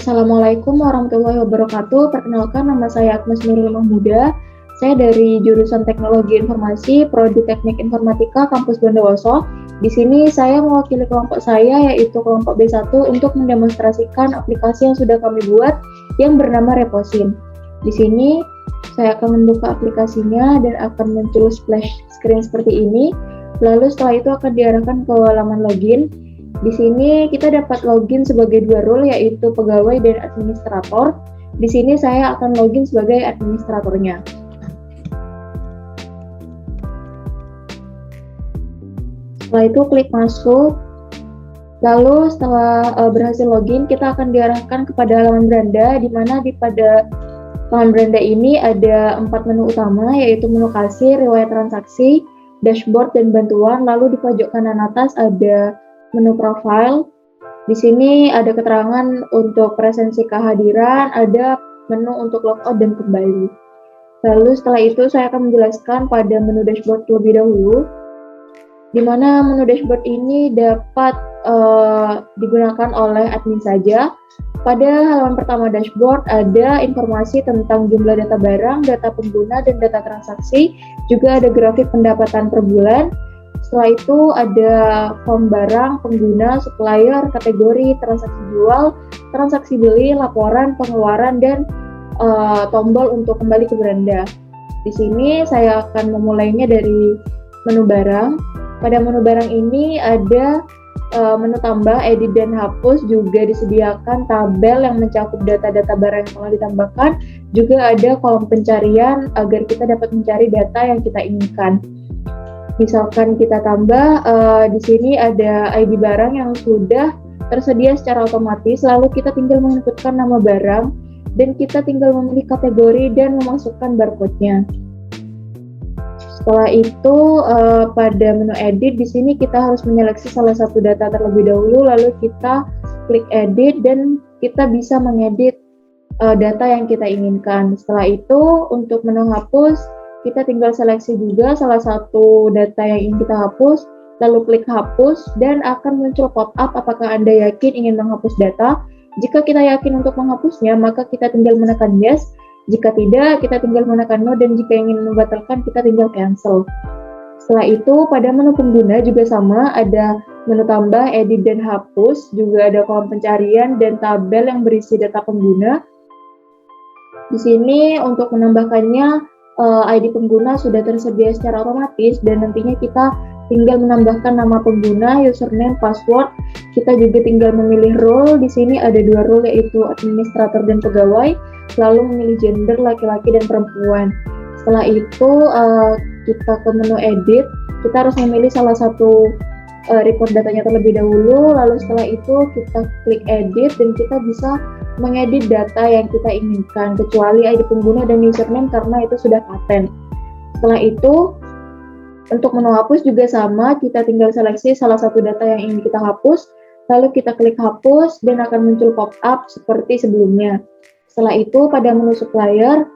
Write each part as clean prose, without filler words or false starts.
Assalamualaikum warahmatullahi wabarakatuh. Perkenalkan, nama saya Agnes Nurul Mahmuda. Saya dari jurusan Teknologi Informasi, Prodi Teknik Informatika, Kampus Bondowoso. Di sini saya mewakili kelompok saya, yaitu kelompok B1, untuk mendemonstrasikan aplikasi yang sudah kami buat yang bernama Reposin. Di sini saya akan membuka aplikasinya dan akan muncul splash screen seperti ini. Lalu setelah itu akan diarahkan ke halaman login. Di sini kita dapat login sebagai dua role, yaitu pegawai dan administrator. Di sini saya akan login sebagai administratornya. Setelah itu klik masuk. Lalu setelah berhasil login, kita akan diarahkan kepada halaman beranda, di mana pada halaman beranda ini ada 4 menu utama, yaitu menu kasir, riwayat transaksi, dashboard, dan bantuan. Lalu di pojok kanan atas ada menu profile. Di sini ada keterangan untuk presensi kehadiran, ada menu untuk logout dan kembali. Lalu setelah itu saya akan menjelaskan pada menu dashboard terlebih dahulu, di mana menu dashboard ini dapat digunakan oleh admin saja. Pada halaman pertama dashboard ada informasi tentang jumlah data barang, data pengguna, dan data transaksi. Juga ada grafik pendapatan per bulan. Setelah itu ada form barang, pengguna, supplier, kategori, transaksi jual, transaksi beli, laporan, pengeluaran, dan tombol untuk kembali ke beranda. Di sini saya akan memulainya dari menu barang. Pada menu barang ini ada menu tambah, edit, dan hapus. Juga disediakan tabel yang mencakup data-data barang yang telah ditambahkan. Juga ada kolom pencarian agar kita dapat mencari data yang kita inginkan. Misalkan kita tambah, di sini ada ID barang yang sudah tersedia secara otomatis, lalu kita tinggal menginputkan nama barang, dan kita tinggal memilih kategori dan memasukkan barcode-nya. Setelah itu, pada menu edit, di sini kita harus menyeleksi salah satu data terlebih dahulu, lalu kita klik edit, dan kita bisa mengedit data yang kita inginkan. Setelah itu, untuk menu hapus, kita tinggal seleksi juga salah satu data yang ingin kita hapus, lalu klik hapus, dan akan muncul pop-up apakah Anda yakin ingin menghapus data. Jika kita yakin untuk menghapusnya, maka kita tinggal menekan yes. Jika tidak, kita tinggal menekan no, dan jika ingin membatalkan, kita tinggal cancel. Setelah itu, pada menu pengguna juga sama, ada menu tambah, edit, dan hapus. Juga ada kolom pencarian dan tabel yang berisi data pengguna. Di sini untuk menambahkannya, ID pengguna sudah tersedia secara otomatis, dan nantinya kita tinggal menambahkan nama pengguna, username, password. Kita juga tinggal memilih role. Di sini ada dua role, yaitu administrator dan pegawai. Lalu memilih gender, laki-laki dan perempuan. Setelah itu kita ke menu edit. Kita harus memilih salah satu report datanya terlebih dahulu. Lalu setelah itu kita klik edit, dan kita bisa mengedit data yang kita inginkan, kecuali ID pengguna dan username karena itu sudah paten. Setelah itu, untuk menu hapus juga sama, kita tinggal seleksi salah satu data yang ingin kita hapus, lalu kita klik hapus, dan akan muncul pop-up seperti sebelumnya. Setelah itu, pada menu supplier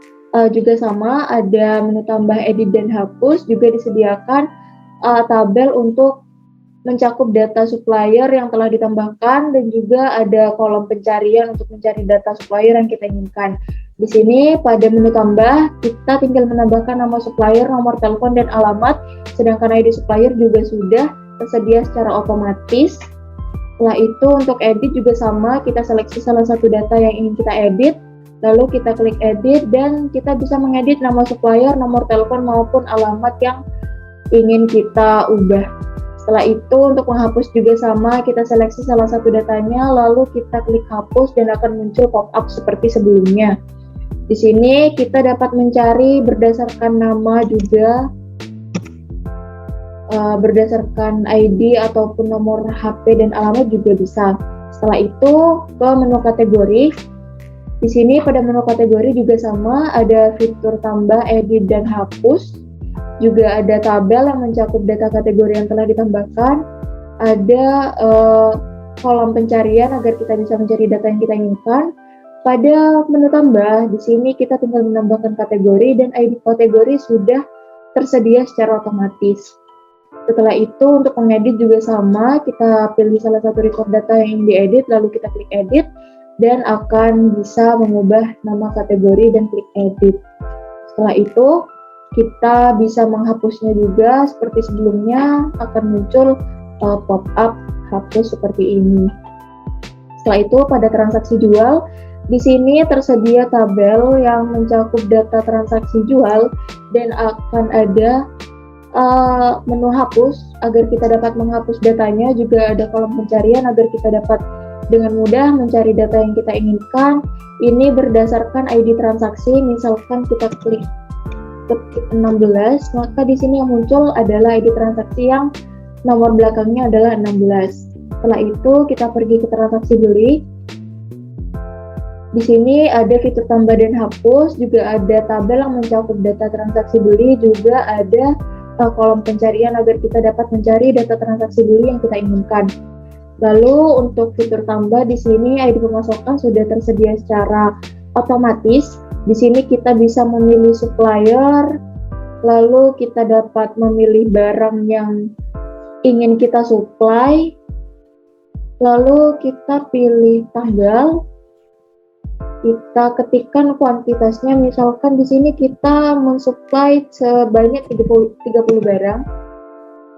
juga sama, ada menu tambah, edit, dan hapus. Juga disediakan tabel untuk mencakup data supplier yang telah ditambahkan, dan juga ada kolom pencarian untuk mencari data supplier yang kita inginkan. Di sini pada menu tambah, kita tinggal menambahkan nama supplier, nomor telepon, dan alamat, sedangkan ID supplier juga sudah tersedia secara otomatis. Setelah itu untuk edit juga sama, kita seleksi salah satu data yang ingin kita edit, lalu kita klik edit, dan kita bisa mengedit nama supplier, nomor telepon, maupun alamat yang ingin kita ubah. Setelah itu untuk menghapus juga sama, kita seleksi salah satu datanya, lalu kita klik hapus, dan akan muncul pop-up seperti sebelumnya. Di sini kita dapat mencari berdasarkan nama juga, berdasarkan ID ataupun nomor HP dan alamat juga bisa. Setelah itu ke menu kategori. Di sini pada menu kategori juga sama, ada fitur tambah, edit, dan hapus. Juga ada tabel yang mencakup data kategori yang telah ditambahkan. Ada kolom pencarian agar kita bisa mencari data yang kita inginkan. Pada menu tambah, di sini kita tinggal menambahkan kategori, dan ID kategori sudah tersedia secara otomatis. Setelah itu untuk mengedit juga sama, kita pilih salah satu record data yang ingin diedit, lalu kita klik edit. dan akan bisa mengubah nama kategori dan klik edit. Setelah itu, kita bisa menghapusnya juga seperti sebelumnya, akan muncul pop-up hapus seperti ini. Setelah itu, pada transaksi jual, di sini tersedia tabel yang mencakup data transaksi jual dan akan ada menu hapus agar kita dapat menghapus datanya, juga ada kolom pencarian agar kita dapat dengan mudah mencari data yang kita inginkan. Ini berdasarkan ID transaksi. Misalkan kita klik 16, maka di sini yang muncul adalah ID transaksi yang nomor belakangnya adalah 16. Setelah itu kita pergi ke transaksi beli. Di sini ada fitur tambah dan hapus, juga ada tabel yang mencakup data transaksi beli, juga ada kolom pencarian agar kita dapat mencari data transaksi beli yang kita inginkan. Lalu untuk fitur tambah di sini ID pemasakan sudah tersedia secara otomatis. Di sini kita bisa memilih supplier, lalu kita dapat memilih barang yang ingin kita supply, lalu kita pilih tanggal, kita ketikkan kuantitasnya. Misalkan di sini kita mensuplai sebanyak 30 barang,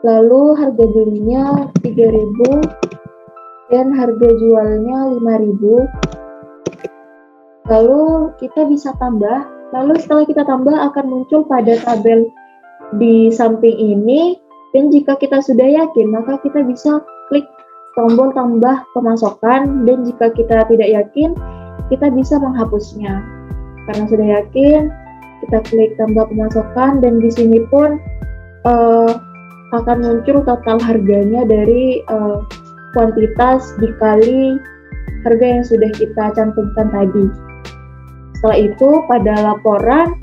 lalu harga belinya 3.000 dan harga jualnya 5.000. Lalu kita bisa tambah, lalu setelah kita tambah akan muncul pada tabel di samping ini, dan jika kita sudah yakin maka kita bisa klik tombol tambah pemasokan, dan jika kita tidak yakin kita bisa menghapusnya. Karena sudah yakin, kita klik tambah pemasokan, dan di sini pun akan muncul total harganya dari kuantitas dikali harga yang sudah kita cantumkan tadi. Setelah itu, pada laporan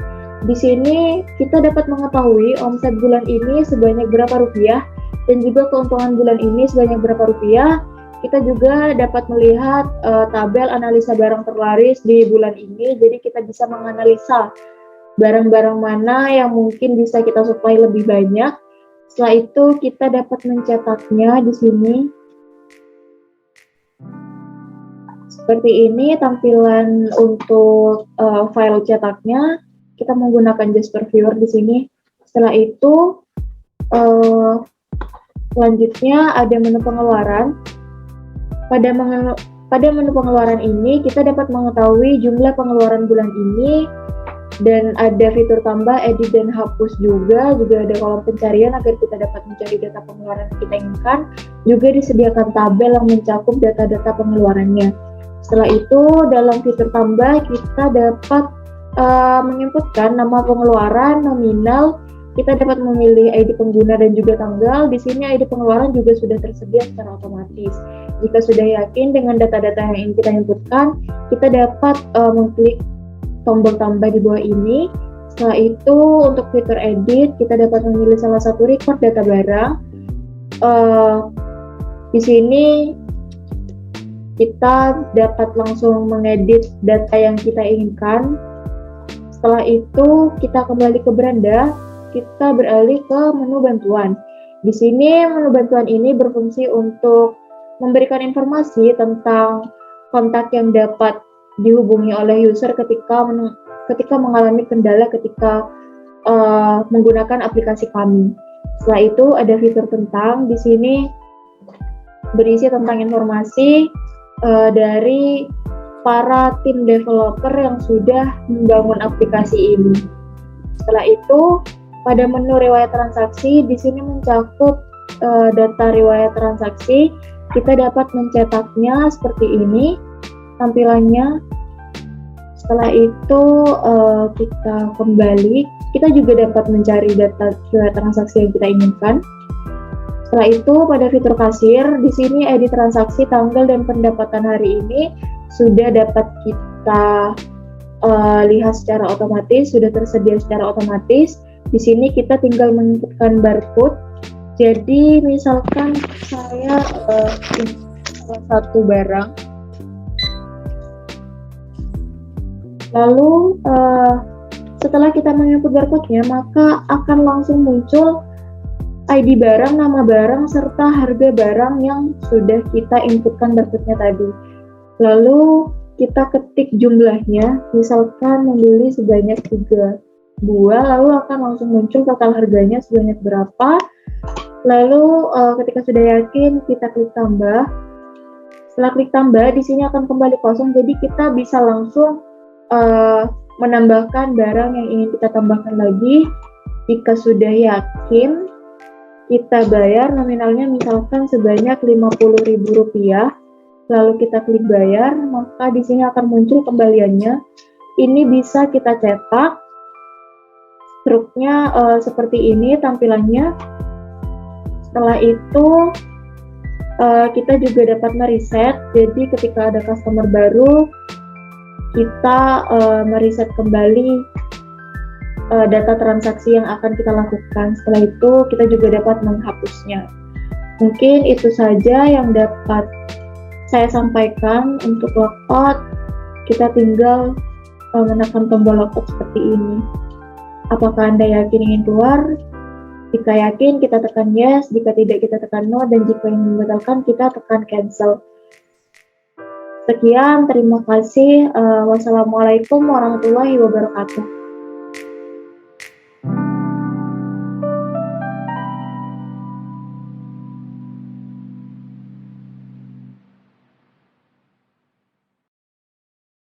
di sini kita dapat mengetahui omset bulan ini sebanyak berapa rupiah, dan juga keuntungan bulan ini sebanyak berapa rupiah. Kita juga dapat melihat tabel analisa barang terlaris di bulan ini, jadi kita bisa menganalisa barang-barang mana yang mungkin bisa kita supply lebih banyak. Setelah itu kita dapat mencetaknya di sini. Seperti ini tampilan untuk file cetaknya. Kita menggunakan Jasper Viewer di sini. Setelah itu selanjutnya ada menu pengeluaran. Pada menu pengeluaran ini kita dapat mengetahui jumlah pengeluaran bulan ini, dan ada fitur tambah, edit dan hapus juga ada kolom pencarian agar kita dapat mencari data pengeluaran yang kita inginkan. Juga disediakan tabel yang mencakup data-data pengeluarannya. Setelah itu, dalam fitur tambah kita dapat menginputkan nama pengeluaran, nominal, kita dapat memilih ID pengguna dan juga tanggal. Di sini ID pengeluaran juga sudah tersedia secara otomatis. Jika sudah yakin dengan data-data yang ingin kita inputkan, kita dapat mengklik tombol tambah di bawah ini. Setelah itu, untuk fitur edit, kita dapat memilih salah satu record data barang. Di sini kita dapat langsung mengedit data yang kita inginkan. Setelah itu, kita kembali ke beranda, kita beralih ke menu bantuan. Di sini, menu bantuan ini berfungsi untuk memberikan informasi tentang kontak yang dapat dihubungi oleh user ketika mengalami kendala ketika menggunakan aplikasi kami. Setelah itu, ada fitur tentang. Di sini berisi tentang informasi dari para tim developer yang sudah membangun aplikasi ini. Setelah itu, pada menu riwayat transaksi, di sini mencakup data riwayat transaksi. Kita dapat mencetaknya seperti ini tampilannya. Setelah itu kita kembali, kita juga dapat mencari data riwayat transaksi yang kita inginkan. Setelah itu, pada fitur kasir, di sini edit transaksi, tanggal, dan pendapatan hari ini sudah dapat kita lihat secara otomatis, sudah tersedia secara otomatis. Di sini kita tinggal menginputkan barcode. Jadi, misalkan saya salah satu barang, lalu setelah kita menginput barcode-nya, maka akan langsung muncul ID barang, nama barang, serta harga barang yang sudah kita inputkan barcode-nya tadi. Lalu kita ketik jumlahnya, misalkan membeli sebanyak 3 buah, lalu akan langsung muncul total harganya sebanyak berapa. Lalu ketika sudah yakin, kita klik tambah. Setelah klik tambah, di sini akan kembali kosong, jadi kita bisa langsung menambahkan barang yang ingin kita tambahkan lagi. Jika sudah yakin, kita bayar nominalnya misalkan sebanyak Rp50.000. Lalu kita klik bayar, maka di sini akan muncul kembaliannya. Ini bisa kita cetak. Struknya seperti ini tampilannya. Setelah itu kita juga dapat mereset. Jadi ketika ada customer baru, kita mereset kembali data transaksi yang akan kita lakukan. Setelah itu kita juga dapat menghapusnya. Mungkin itu saja yang dapat saya sampaikan untuk logout. Kita tinggal menekan tombol logout seperti ini. Apakah Anda yakin ingin keluar? Jika yakin, kita tekan yes. Jika tidak, kita tekan no. Dan jika ingin membatalkan, kita tekan cancel. Sekian, terima kasih. Wassalamualaikum warahmatullahi wabarakatuh.